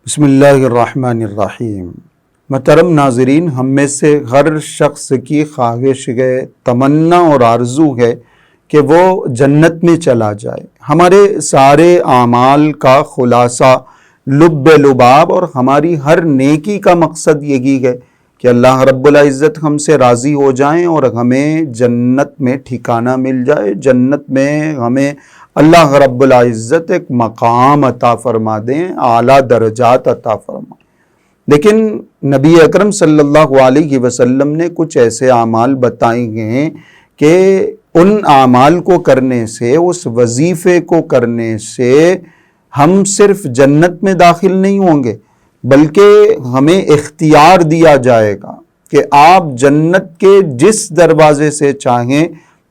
بسم اللہ الرحمن الرحیم۔ محترم ناظرین، ہم میں سے ہر شخص کی خواہش ہے، تمنا اور آرزو ہے کہ وہ جنت میں چلا جائے۔ ہمارے سارے اعمال کا خلاصہ، لب لباب اور ہماری ہر نیکی کا مقصد یہی ہے کہ اللہ رب العزت ہم سے راضی ہو جائیں اور ہمیں جنت میں ٹھکانہ مل جائے، جنت میں ہمیں اللہ رب العزت ایک مقام عطا فرما دیں، اعلیٰ درجات عطا فرمائیں۔ لیکن نبی اکرم صلی اللہ علیہ وسلم نے کچھ ایسے اعمال بتائے ہیں کہ ان اعمال کو کرنے سے، اس وظیفے کو کرنے سے ہم صرف جنت میں داخل نہیں ہوں گے بلکہ ہمیں اختیار دیا جائے گا کہ آپ جنت کے جس دروازے سے چاہیں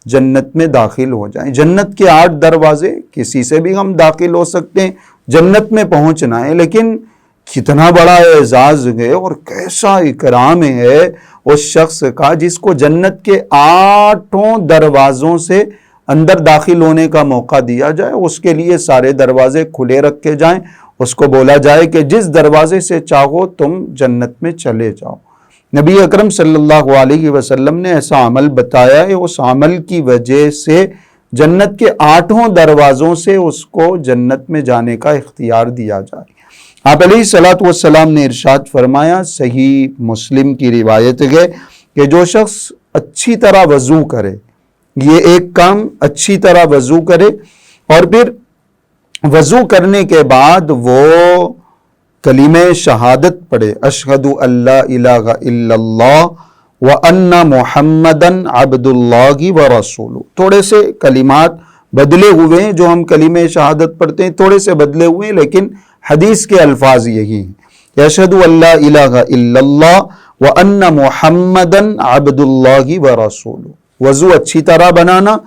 جنت میں داخل ہو جائیں۔ جنت کے 8 دروازے، کسی سے بھی ہم داخل ہو سکتے ہیں، جنت میں پہنچنا ہے، لیکن کتنا بڑا اعزاز ہے اور کیسا اکرام ہے اس شخص کا جس کو جنت کے 8 دروازوں سے اندر داخل ہونے کا موقع دیا جائے۔ اس کے لیے سارے دروازے کھلے رکھے جائیں، اس کو بولا جائے کہ جس دروازے سے چاہو تم جنت میں چلے جاؤ۔ نبی اکرم صلی اللہ علیہ وسلم نے ایسا عمل بتایا ہے، اس عمل کی وجہ سے جنت کے 8 دروازوں سے اس کو جنت میں جانے کا اختیار دیا جائے۔ آپ علیہ الصلوۃ والسلام نے ارشاد فرمایا، صحیح مسلم کی روایت ہے کہ جو شخص اچھی طرح وضو کرے، یہ ایک کام اچھی طرح وضو کرے اور پھر وضو کرنے کے بعد وہ کلمہ شہادت پڑھے، اشہد ان لا الہ الا اللہ وان محمدن عبد اللہ ورسولہ۔ تھوڑے سے کلمات بدلے ہوئے ہیں، جو ہم کلمہ شہادت پڑھتے ہیں تھوڑے سے بدلے ہوئے ہیں، لیکن حدیث کے الفاظ یہی ہیں، اشہد ان لا الہ الا اللہ وان محمدن عبد اللہ ورسولہ۔ وضو اچھی طرح بنانا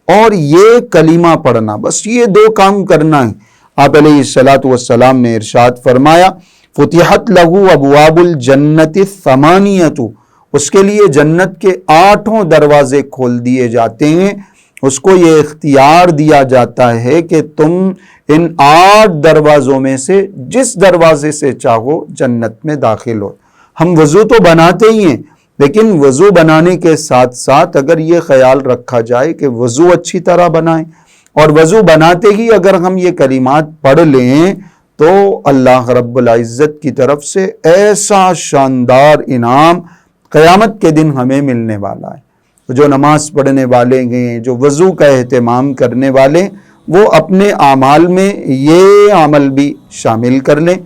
اور یہ کلمہ پڑھنا، بس یہ 2 کام کرنا ہے۔ آپ علیہ الصلوۃ والسلام نے ارشاد فرمایا، فتحت لہ ابواب الجنت الثمانیۃ، اس کے لیے جنت کے 8 دروازے کھول دیے جاتے ہیں۔ اس کو یہ اختیار دیا جاتا ہے کہ تم ان 8 دروازوں میں سے جس دروازے سے چاہو جنت میں داخل ہو۔ ہم وضو تو بناتے ہی ہیں، لیکن وضو بنانے کے ساتھ ساتھ اگر یہ خیال رکھا جائے کہ وضو اچھی طرح بنائیں اور وضو بناتے ہی اگر ہم یہ کلمات پڑھ لیں تو اللہ رب العزت کی طرف سے ایسا شاندار انعام قیامت کے دن ہمیں ملنے والا ہے۔ جو نماز پڑھنے والے ہیں، جو وضو کا اہتمام کرنے والے، وہ اپنے اعمال میں یہ عمل بھی شامل کر لیں۔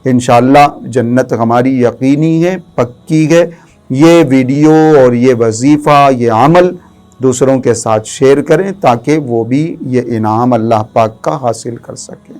انشاءاللہ جنت ہماری یقینی ہے، پکی ہے۔ یہ ویڈیو اور یہ وظیفہ، یہ عمل دوسروں کے ساتھ شیئر کریں تاکہ وہ بھی یہ انعام اللہ پاک کا حاصل کر سکیں۔